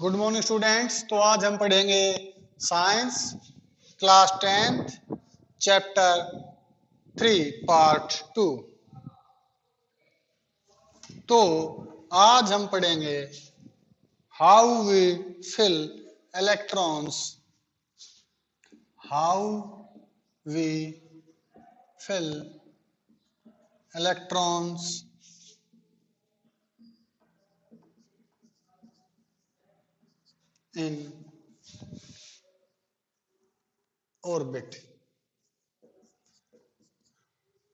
Good morning students. तो आज हम पढ़ेंगे science class 10th chapter 3 part 2। तो आज हम पढ़ेंगे how we fill electrons, how we fill electrons in orbit.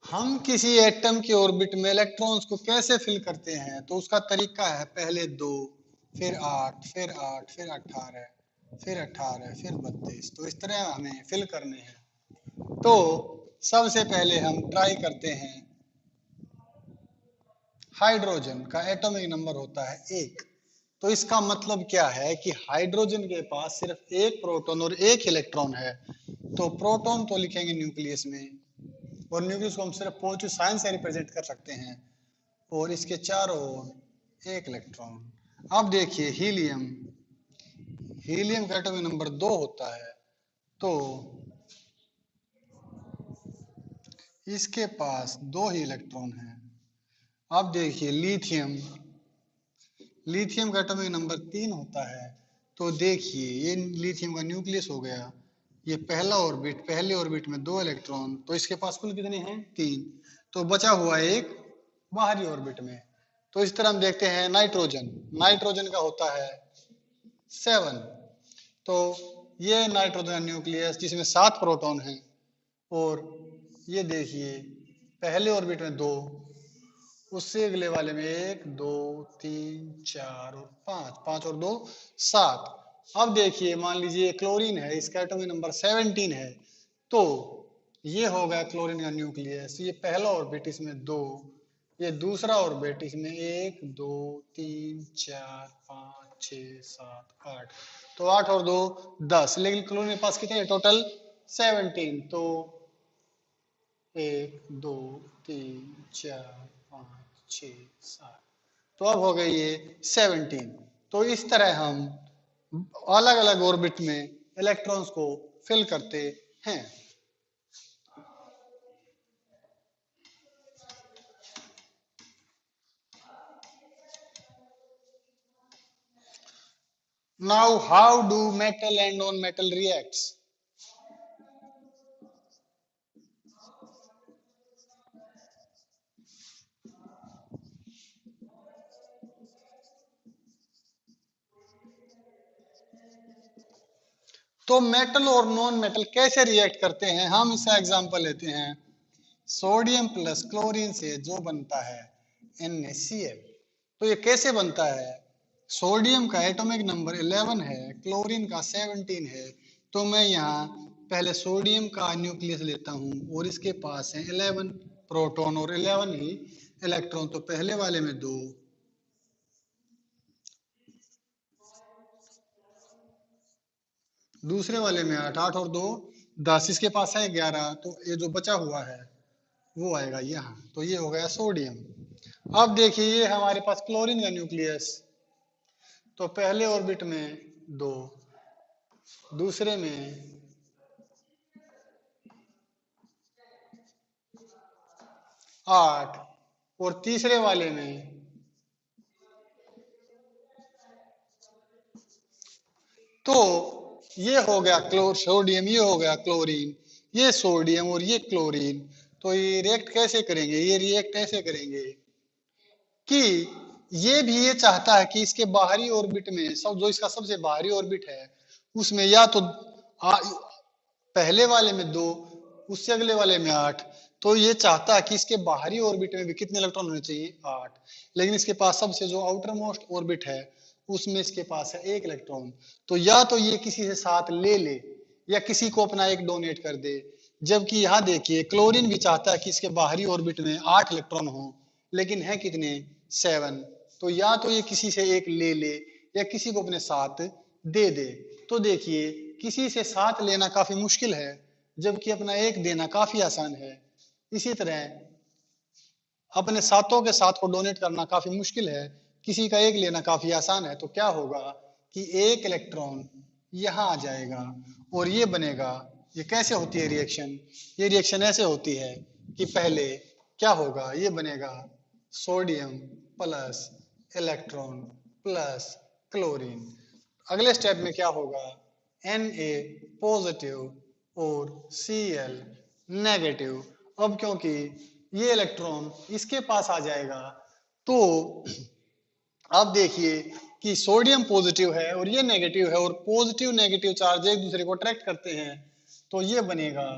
हम किसी एटम के ऑर्बिट में इलेक्ट्रॉन्स को कैसे फिल करते हैं, तो उसका तरीका है पहले 2, फिर 8, फिर 8, फिर 18, फिर 18, फिर 32। तो इस तरह हमें फिल करने हैं। तो सबसे पहले हम ट्राई करते हैं। हाइड्रोजन का एटॉमिक नंबर होता है 1। तो इसका मतलब क्या है कि हाइड्रोजन के पास सिर्फ एक प्रोटॉन और एक इलेक्ट्रॉन है। तो प्रोटॉन तो लिखेंगे न्यूक्लियस में, और न्यूक्लियस को हम सिर्फ पॉजिटिव साइन से रिप्रेजेंट कर सकते हैं, और इसके चारों ओर एक इलेक्ट्रॉन। अब देखिए हीलियम, हीलियम का एटॉमिक नंबर 2 होता है। तो इसके पास 2 ही इलेक्ट्रॉन हैं। अब देखिए लिथियम, लिथियम का एटॉमिक नंबर 3 होता है। तो देखिए ये लिथियम का न्यूक्लियस हो गया, ये पहला ऑर्बिट, पहले ऑर्बिट में 2 इलेक्ट्रॉन, तो इसके पास कुल कितने हैं? 3। तो बचा हुआ एक बाहरी ऑर्बिट में। तो इस तरह हम देखते हैं नाइट्रोजन, नाइट्रोजन का होता है 7। तो ये नाइट्रोजन न्यूक्लियस जिसमें 7 प्रोटॉन हैं, और ये देखिए पहले ऑर्बिट में 2, उससे अगले वाले में 1, 2, 3, 4 और 5, 5 और 2 7। अब देखिए मान लीजिए क्लोरीन है, इसका एटॉमिक नंबर 17 है। तो ये हो गया क्लोरीन का न्यूक्लियस, ये पहला ऑर्बिट, इसमें 2, ये दूसरा ऑर्बिट, इसमें 1, 2, 3, 4, 5, 6, 7, 8। तो 8 और 2 10, लेकिन क्लोरीन के पास कितने हैं टोटल? 17। तो 1, 2, 3, 4, 5, 6, 7। तो अब हो गई ये 17। तो इस तरह हम अलग अलग ऑर्बिट में इलेक्ट्रॉन्स को फिल करते हैं। Now, how do metal and non-metal reacts? तो मेटल और नॉन मेटल कैसे रिएक्ट करते हैं, हम इसका एग्जांपल लेते हैं। सोडियम प्लस क्लोरीन से जो बनता है NaCl। तो ये कैसे बनता है? सोडियम का एटॉमिक नंबर 11 है, क्लोरीन का 17 है। तो मैं यहाँ पहले सोडियम का न्यूक्लियस लेता हूँ, और इसके पास है 11 प्रोटॉन और 11 ही इलेक्ट्रॉन। तो पहले वाले में 2, दूसरे वाले में 8, 8 और 2 10, इसके पास है 11। तो ये जो बचा हुआ है वो आएगा यहाँ। तो ये हो गया सोडियम। अब देखिए ये हमारे पास क्लोरीन का न्यूक्लियस। तो पहले ऑर्बिट में 2, दूसरे में 8, और तीसरे वाले में, तो ये हो गया सोडियम, ये हो गया क्लोरीन, ये सोडियम और ये क्लोरीन। तो ये रिएक्ट कैसे करेंगे? ये रिएक्ट ऐसे करेंगे कि ये भी ये चाहता है कि इसके बाहरी ऑर्बिट में, सब जो इसका सबसे बाहरी ऑर्बिट है उसमें या तो पहले वाले में 2, उससे अगले वाले में 8। तो ये चाहता है कि इसके बाहरी ऑर्बिट में भी कितने इलेक्ट्रॉन होने चाहिए? 8। लेकिन इसके पास सबसे जो आउटर मोस्ट ऑर्बिट है उसमें इसके पास है 1 इलेक्ट्रॉन। तो या तो ये किसी से 7 ले ले, या किसी को अपना 1 डोनेट कर दे। जबकि यहाँ देखिए क्लोरीन भी चाहता है कि इसके बाहरी ऑर्बिट में 8 इलेक्ट्रॉन हो, लेकिन है कितने? 7। तो या तो ये किसी से 1 ले ले, या किसी को अपने साथ दे दे। तो देखिए किसी से 7 लेना काफी मुश्किल है, जबकि अपना 1 देना काफी आसान है। इसी तरह अपने सातों के साथ को डोनेट करना काफी मुश्किल है, किसी का 1 लेना काफी आसान है। तो क्या होगा कि एक इलेक्ट्रॉन यहाँ आ जाएगा और ये बनेगा। ये कैसे होती है रिएक्शन? ये रिएक्शन ऐसे होती है कि पहले क्या होगा, ये बनेगा sodium plus electron plus chlorine. अगले स्टेप में क्या होगा, Na पॉजिटिव और Cl नेगेटिव। अब क्योंकि ये इलेक्ट्रॉन इसके पास आ जाएगा तो अब देखिए कि सोडियम पॉजिटिव है और ये नेगेटिव है और पॉजिटिव नेगेटिव चार्ज एक दूसरे को अट्रैक्ट करते हैं तो ये बनेगा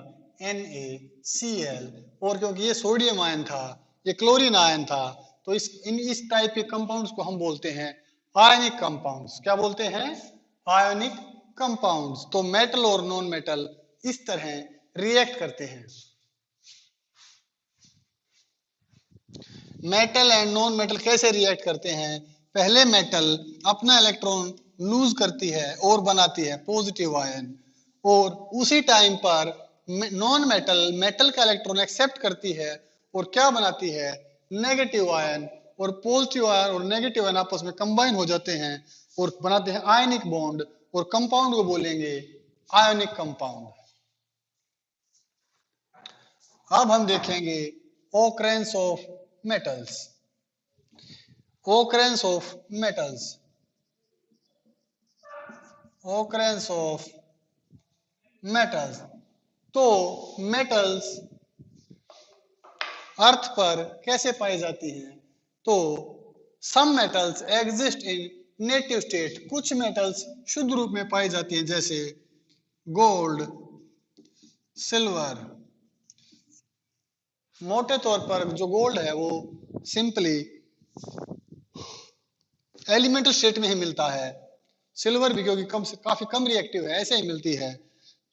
NaCl। और क्योंकि ये सोडियम आयन था, ये क्लोरीन आयन था, तो इस टाइप के कंपाउंड्स को हम बोलते हैं आयनिक कंपाउंड्स। क्या बोलते हैं? Ionic compounds. तो मेटल और नॉन मेटल इस तरह रिएक्ट करते हैं। मेटल एंड नॉन मेटल कैसे रिएक्ट करते हैं? पहले मेटल अपना इलेक्ट्रॉन लूज करती है और बनाती है पॉजिटिव आयन, और उसी टाइम पर नॉन मेटल मेटल का इलेक्ट्रॉन एक्सेप्ट करती है और क्या बनाती है? Negative ion. और पॉजिटिव आयन और नेगेटिव आयन आपस में कंबाइन हो जाते हैं और बनाते हैं आयनिक बॉन्ड, और कंपाउंड को बोलेंगे आयनिक कंपाउंड। अब हम देखेंगे occurrence of metals। occurrence of metals, occurrence of metals। तो metals अर्थ पर कैसे पाई जाती हैं? तो some metals exist in native state। कुछ मेटल्स शुद्ध रूप में पाई जाती हैं, जैसे गोल्ड, सिल्वर। मोटे तौर पर जो गोल्ड है वो सिंपली एलिमेंटल स्टेट में ही मिलता है। सिल्वर भी क्योंकि काफी कम रिएक्टिव है, ऐसे ही मिलती है।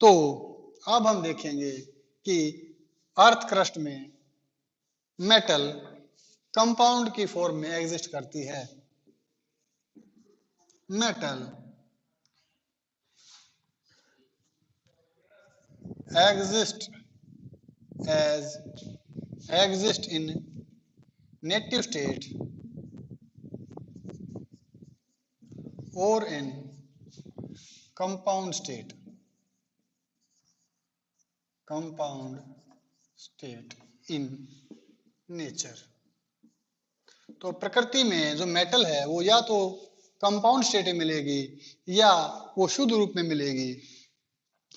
तो अब हम देखेंगे कि अर्थ क्रस्ट में मेटल कंपाउंड की फॉर्म में एग्जिस्ट करती है। Metal exist in native state or in compound state in nature। तो प्रकृति में जो मेटल है वो या तो कंपाउंड स्टेट में मिलेगी या वो शुद्ध रूप में मिलेगी।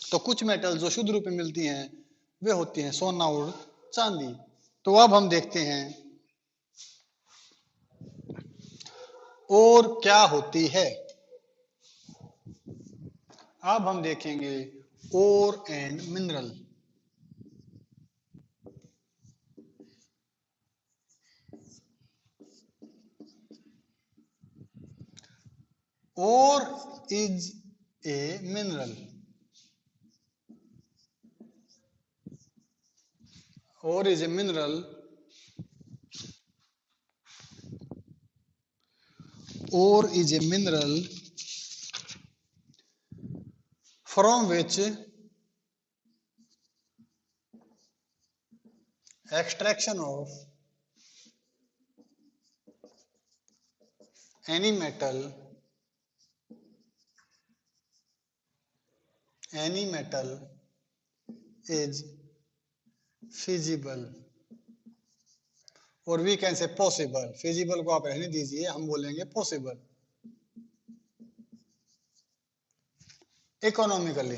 तो कुछ मेटल जो शुद्ध रूप में मिलती हैं वे होती हैं सोना और चांदी। तो अब हम देखते हैं और क्या होती है। अब हम देखेंगे ore and mineral. Ore is a mineral. Ore is a mineral from which extraction of any metal is feasible, और we can say possible। feasible को आप रहने दीजिए, हम बोलेंगे possible। इकोनॉमिकली,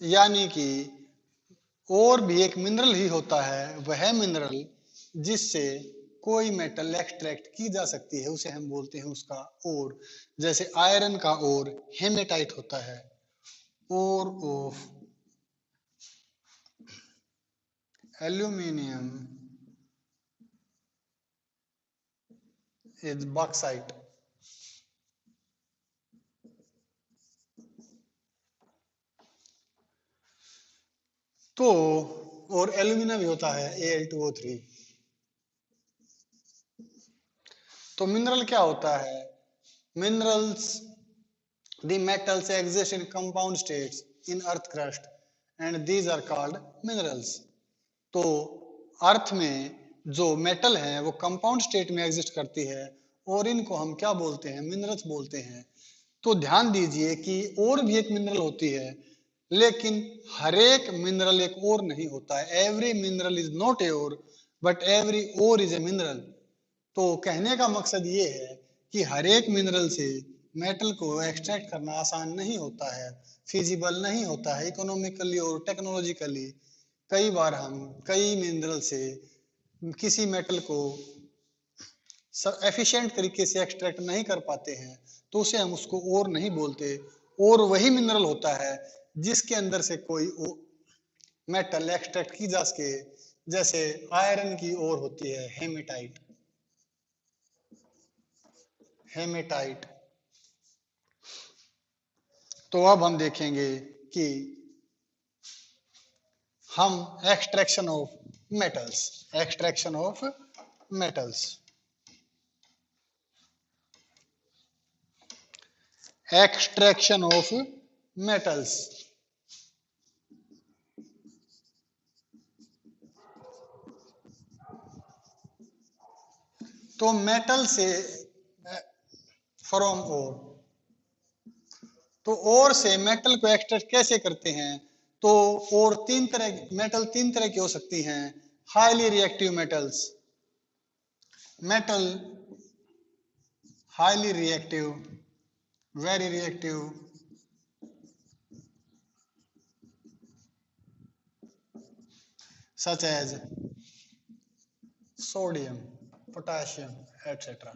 यानी कि और भी एक मिनरल ही होता है, वह मिनरल जिससे कोई मेटल एक्सट्रैक्ट की जा सकती है उसे हम बोलते हैं उसका ओर। जैसे आयरन का ओर हेमेटाइट होता है। Ore of aluminium is bauxite. तो और एल्यूमिना भी होता है Al2O3। तो मिनरल क्या होता है? Minerals the metals exist in compound states in earth crust and these are called minerals. तो अर्थ में जो मेटल है वो कंपाउंड स्टेट में एग्जिस्ट करती है और इनको हम क्या बोलते हैं, मिनरल्स बोलते हैं। तो ध्यान दीजिए कि और भी एक मिनरल होती है, लेकिन हर एक मिनरल एक और नहीं होता है। Every mineral is not a और, बट एवरी और इज ए मिनरल। तो कहने का मकसद ये है कि हर एक मिनरल से मेटल को एक्सट्रैक्ट करना आसान नहीं होता है, फिजिबल नहीं होता है इकोनॉमिकली और टेक्नोलॉजिकली। कई बार हम कई मिनरल से किसी मेटल को एफिशिएंट तरीके से एक्सट्रैक्ट नहीं कर पाते हैं, तो उसे हम उसको ओर नहीं बोलते। और वही मिनरल होता है जिसके अंदर से कोई मेटल एक्सट्रैक्ट की जा सके, जैसे आयरन की ओर होती है हेमेटाइट। हेमेटाइट। तो अब हम देखेंगे कि हम extraction of metals, extraction of metals, extraction of metals. तो मेटल से फ्रॉम ओर, तो ओर से मेटल को एक्सट्रैक्ट कैसे करते हैं? तो और तीन तरह, मेटल तीन तरह की हो सकती हैं। Highly reactive metals, metal highly reactive, very reactive, such as sodium, potassium, etc.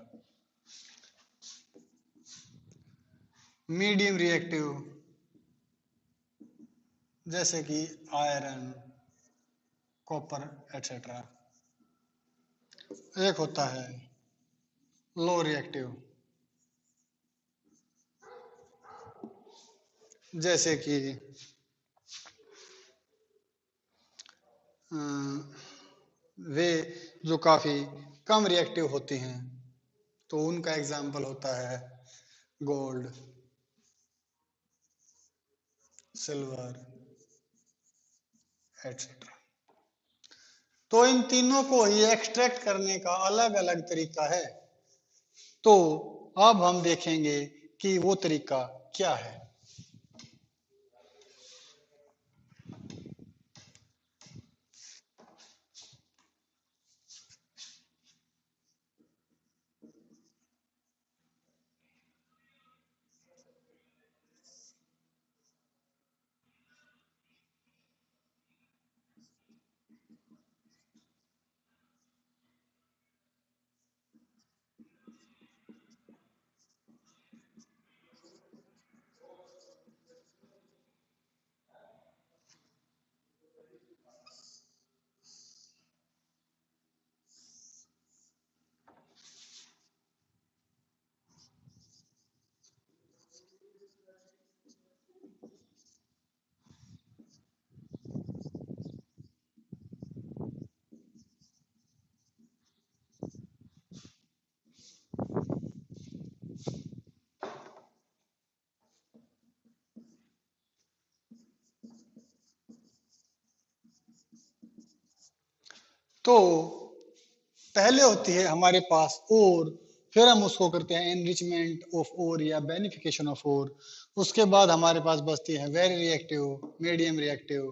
Medium reactive, जैसे कि आयरन, कॉपर, etc. एक होता है लो रिएक्टिव, जैसे कि वे जो काफी कम रिएक्टिव होती हैं, तो उनका एग्जाम्पल होता है गोल्ड, सिल्वर, etc. तो इन तीनों को ही एक्सट्रैक्ट करने का अलग अलग तरीका है। तो अब हम देखेंगे कि वो तरीका क्या है। तो पहले होती है हमारे पास ओर, फिर हम उसको करते हैं एनरिचमेंट ऑफ ओर या बेनिफिकेशन ऑफ ओर। उसके बाद हमारे पास बचती है वेरी रिएक्टिव, मीडियम रिएक्टिव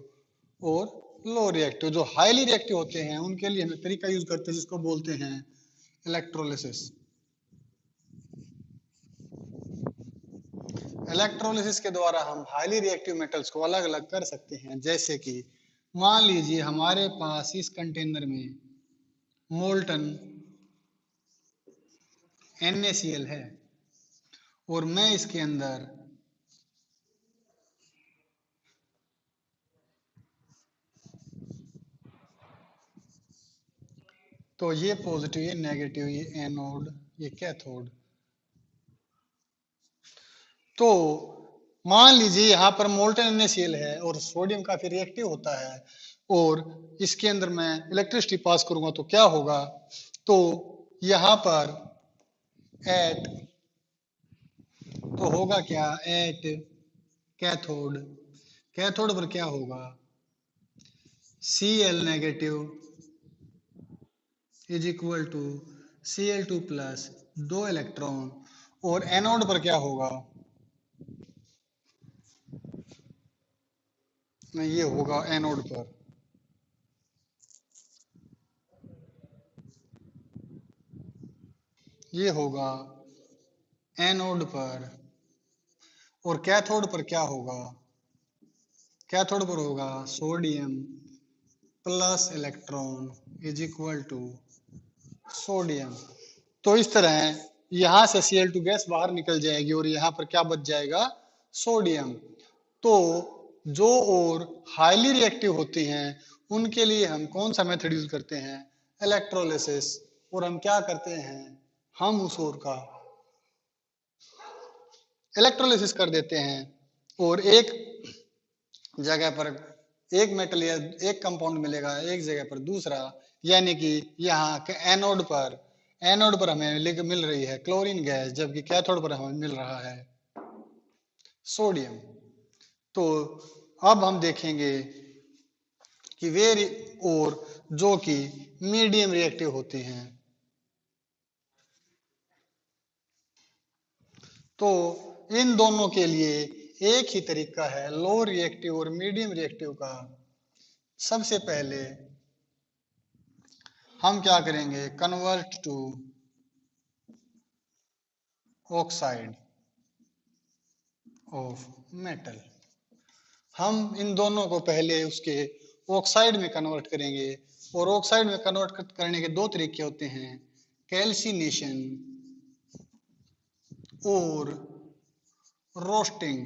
और लो रिएक्टिव। जो हाईली रिएक्टिव होते हैं उनके लिए हम एक तरीका यूज करते हैं जिसको बोलते हैं इलेक्ट्रोलिसिस। इलेक्ट्रोलिसिस के द्वारा हम हाईली रिएक्टिव मेटल्स को अलग अलग कर सकते हैं। जैसे कि मान लीजिए हमारे पास इस कंटेनर में मोल्टन NaCl है और मैं इसके अंदर तो ये पॉजिटिव, ये नेगेटिव, ये एनोड, ये कैथोड। तो मान लीजिए यहाँ पर मोल्टन NaCl है और सोडियम काफी रिएक्टिव होता है, और इसके अंदर मैं इलेक्ट्रिसिटी पास करूंगा तो क्या होगा? तो यहाँ पर एट, तो होगा क्या? एट कैथोड, कैथोड पर क्या होगा? Cl negative is equal to Cl2 plus 2 electron, और एनोड पर क्या होगा, नहीं ये होगा एनोड पर, ये होगा एनोड पर, और कैथोड पर क्या होगा, कैथोड पर होगा sodium plus electron is equal to sodium. तो इस तरह यहां से Cl2 गैस बाहर निकल जाएगी और यहां पर क्या बच जाएगा, सोडियम। तो जो और हाईली रिएक्टिव होती हैं उनके लिए हम कौन सा मेथड यूज करते हैं, इलेक्ट्रोलिसिस। और हम क्या करते हैं, हम उस और का इलेक्ट्रोलिसिस कर देते हैं, और एक जगह पर एक मेटल या एक कंपाउंड मिलेगा, एक जगह पर दूसरा, यानी कि यहाँ के एनोड पर हमें मिल रही है क्लोरीन गैस, जबकि कैथोड पर हमें मिल रहा है सोडियम। तो अब हम देखेंगे कि वे और जो कि मीडियम रिएक्टिव होती हैं। तो इन दोनों के लिए एक ही तरीका है लो रिएक्टिव और मीडियम रिएक्टिव का। सबसे पहले हम क्या करेंगे, convert to oxide of metal. हम इन दोनों को पहले उसके ऑक्साइड में कन्वर्ट करेंगे, और ऑक्साइड में कन्वर्ट करने के दो तरीके होते हैं, कैल्सिनेशन और रोस्टिंग।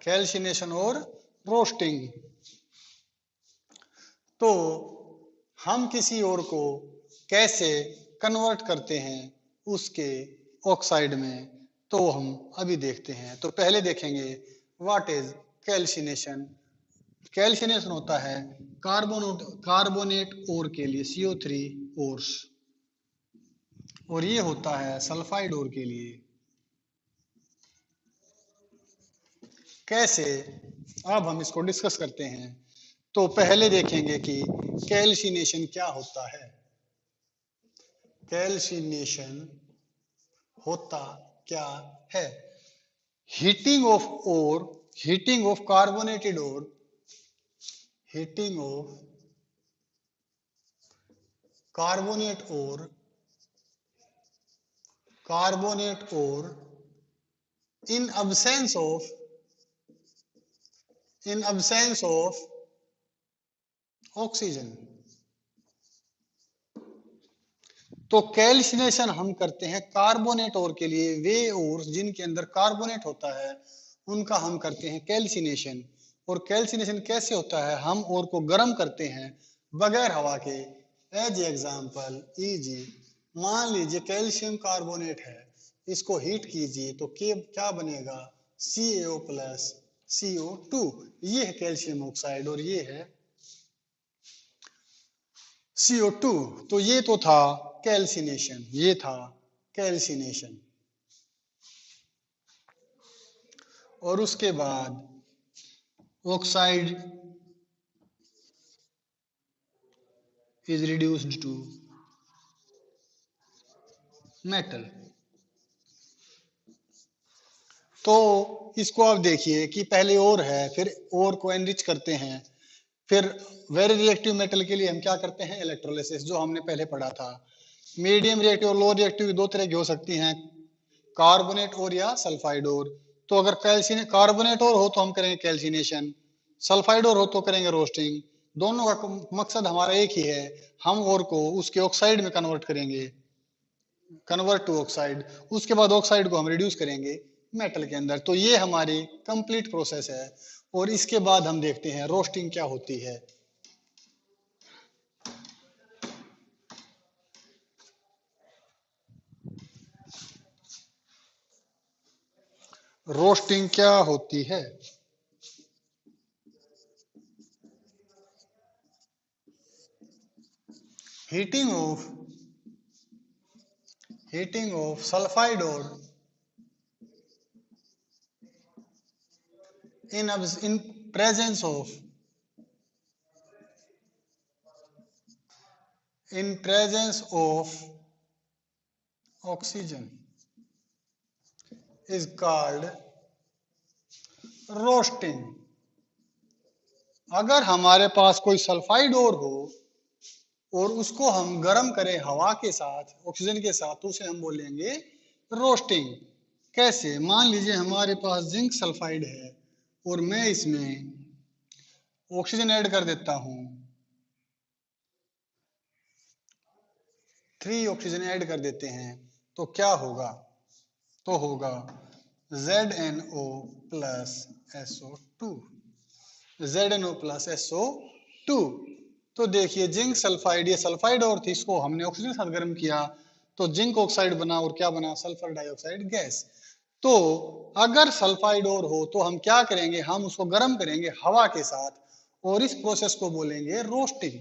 कैल्सिनेशन और रोस्टिंग। तो हम किसी और को कैसे कन्वर्ट करते हैं उसके ऑक्साइड में, तो हम अभी देखते हैं। तो पहले देखेंगे व्हाट इज कैल्सिनेशन। कैल्सिनेशन होता है कार्बोनेट ओर के लिए CO3 ओर्स, और ये होता है सल्फाइड ओर के लिए। कैसे, अब हम इसको डिस्कस करते हैं। तो पहले देखेंगे कि कैल्सिनेशन क्या होता है। कैल्सिनेशन होता क्या है, heating of ore, heating of carbonated ore, heating of carbonate ore, carbonate ore in absence of, in absence of oxygen. तो कैल्सिनेशन हम करते हैं कार्बोनेट ओर के लिए, वे ओर जिनके अंदर कार्बोनेट होता है उनका हम करते हैं कैल्सिनेशन। और कैल्सिनेशन कैसे होता है, हम ओर को गर्म करते हैं बगैर हवा के। एज एग्जांपल इजी, मान लीजिए कैल्शियम कार्बोनेट है, इसको हीट कीजिए तो क्या बनेगा, CaO प्लस CO2। ये है कैल्शियम ऑक्साइड और ये है CO2। तो ये तो था कैल्सिनेशन, ये था कैल्सिनेशन। और उसके बाद oxide is reduced to metal. तो इसको आप देखिए कि पहले और है, फिर और को एनरिच करते हैं, फिर वेरी रिएक्टिव मेटल के लिए हम क्या करते हैं, इलेक्ट्रोलिसिस, जो हमने पहले पढ़ा था। मीडियम रिएक्टिव और लो रिएक्टिव दो तरह की हो सकती हैं, कार्बोनेट और या सल्फाइड और। तो अगर कैल्सिन कार्बोनेट और हो तो हम करेंगे कैल्सिनेशन, सल्फाइड और हो तो करेंगे रोस्टिंग। दोनों का मकसद हमारा एक ही है, हम और को उसके ऑक्साइड में कन्वर्ट करेंगे, कन्वर्ट टू ऑक्साइड। उसके बाद ऑक्साइड को हम रिड्यूस करेंगे मेटल के अंदर। तो ये हमारी कंप्लीट प्रोसेस है। और इसके बाद हम देखते हैं रोस्टिंग क्या होती है। रोस्टिंग क्या होती है, heating of, heating of sulphide और in presence of in presence of oxygen is called roasting. अगर हमारे पास कोई सल्फाइड और हो और उसको हम गर्म करें हवा के साथ, ऑक्सीजन के साथ, तो उसे हम बोलेंगे रोस्टिंग। कैसे? मान लीजिए हमारे पास जिंक सल्फाइड है और मैं इसमें ऑक्सीजन ऐड कर देता हूं, 3 ऑक्सीजन ऐड कर देते हैं, तो क्या होगा? तो होगा ZnO plus SO2, ZnO plus SO2। तो देखिए जिंक सल्फाइड, ये सल्फाइड और थी, इसको हमने ऑक्सीजन के साथ गर्म किया तो जिंक ऑक्साइड बना और क्या बना? Sulphur dioxide gas. तो अगर सल्फाइड और हो तो हम क्या करेंगे? हम उसको गर्म करेंगे हवा के साथ और इस प्रोसेस को बोलेंगे रोस्टिंग।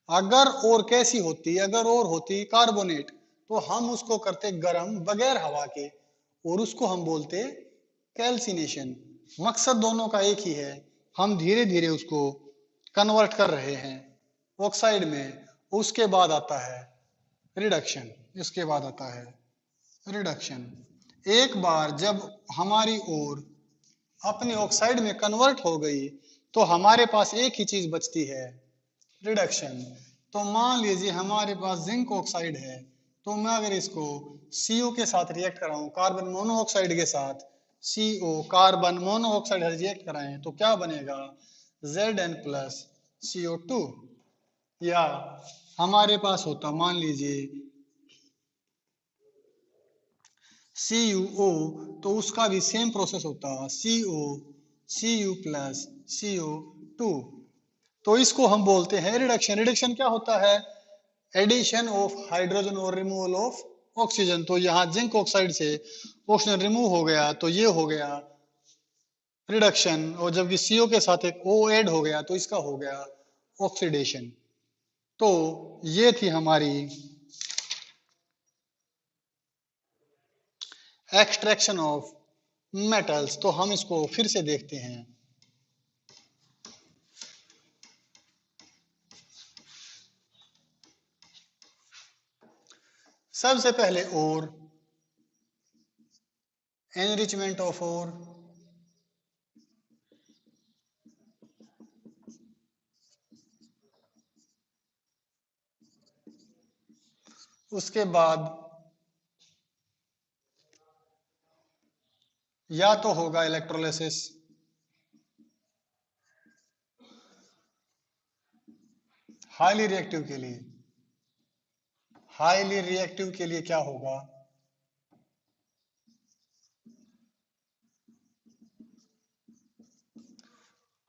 अगर और कैसी होती? अगर और होती कार्बोनेट तो हम उसको करते गर्म बगैर हवा के और उसको हम बोलते कैल्सिनेशन। मकसद दोनों का एक ही है, हम धीरे धीरे उसको कन्वर्ट कर रहे हैं ऑक्साइड में। उसके बाद आता है रिडक्शन, इसके बाद आता है रिडक्शन। एक बार जब हमारी ओर अपने ऑक्साइड में कन्वर्ट हो गई तो हमारे पास एक ही चीज बचती है, रिडक्शन। तो मान लीजिए हमारे पास जिंक ऑक्साइड है, तो मैं अगर इसको CO के साथ रिएक्ट कराऊं, कार्बन मोनोऑक्साइड के साथ CO कार्बन मोनोऑक्साइड रिएक्ट कराएं, तो क्या बनेगा? Zn plus CO2। या हमारे पास होता, मान लीजिए CuO, तो उसका भी सेम प्रोसेस होता, Cu प्लस CO2। तो इसको हम बोलते हैं रिडक्शन। रिडक्शन क्या होता है? एडिशन ऑफ हाइड्रोजन और रिमूवल ऑफ ऑक्सीजन। तो यहाँ जिंक ऑक्साइड से ऑक्सीजन रिमूव हो गया तो ये हो गया रिडक्शन, और जबकि CO के साथ एक O ऐड हो गया तो इसका हो गया ऑक्सीडेशन। तो ये थी हमारी एक्सट्रैक्शन ऑफ मेटल्स। तो हम इसको फिर से देखते हैं। सबसे पहले ओर, एनरिचमेंट ऑफ ओर, उसके बाद या तो होगा इलेक्ट्रोलिसिस, हाईली रिएक्टिव के लिए, हाईली रिएक्टिव के लिए क्या होगा?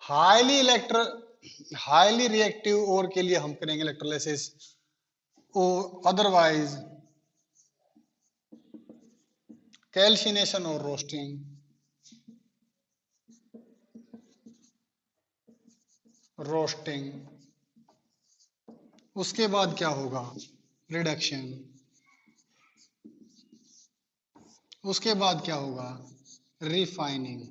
हाईली रिएक्टिव और के लिए हम करेंगे इलेक्ट्रोलिसिस, और अदरवाइज कैल्सिनेशन और रोस्टिंग। उसके बाद क्या होगा? रिडक्शन। उसके बाद क्या होगा? रिफाइनिंग।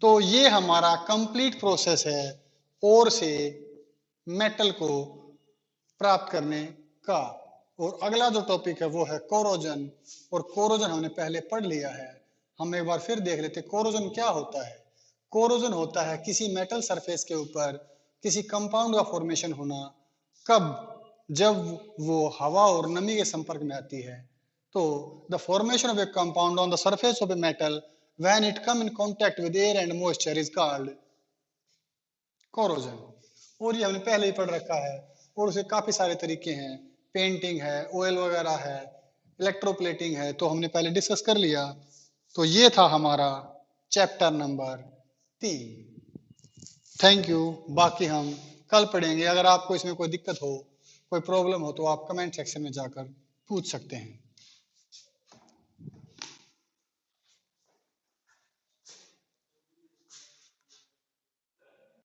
तो ये हमारा कंप्लीट प्रोसेस है ओर से मेटल को प्राप्त करने का। और अगला जो टॉपिक है वो है कोरोजन। और कोरोजन हमने पहले पढ़ लिया है, हम एक बार फिर देख लेते। कोरोजन क्या होता है? कोरोजन होता है किसी मेटल सरफेस के ऊपर किसी कंपाउंड का फॉर्मेशन होना। कब? जब वो हवा और नमी के संपर्क में आती है। तो the formation of A compound on the surface of a metal when it come in contact with air and moisture is called corrosion. और ये हमने पहले ही पढ़ रखा है, और उसे काफी सारे तरीके हैं, पेंटिंग है, ऑयल वगैरह है, इलेक्ट्रोप्लेटिंग है, तो हमने पहले डिस्कस कर लिया। तो ये था हमारा चैप्टर नंबर 3। Thank you. बाकी हम कल पढ़ेंगे। अगर आपको इसमें कोई दिक्कत हो, कोई प्रॉब्लम हो, तो आप कमेंट सेक्शन में जाकर पूछ सकते हैं।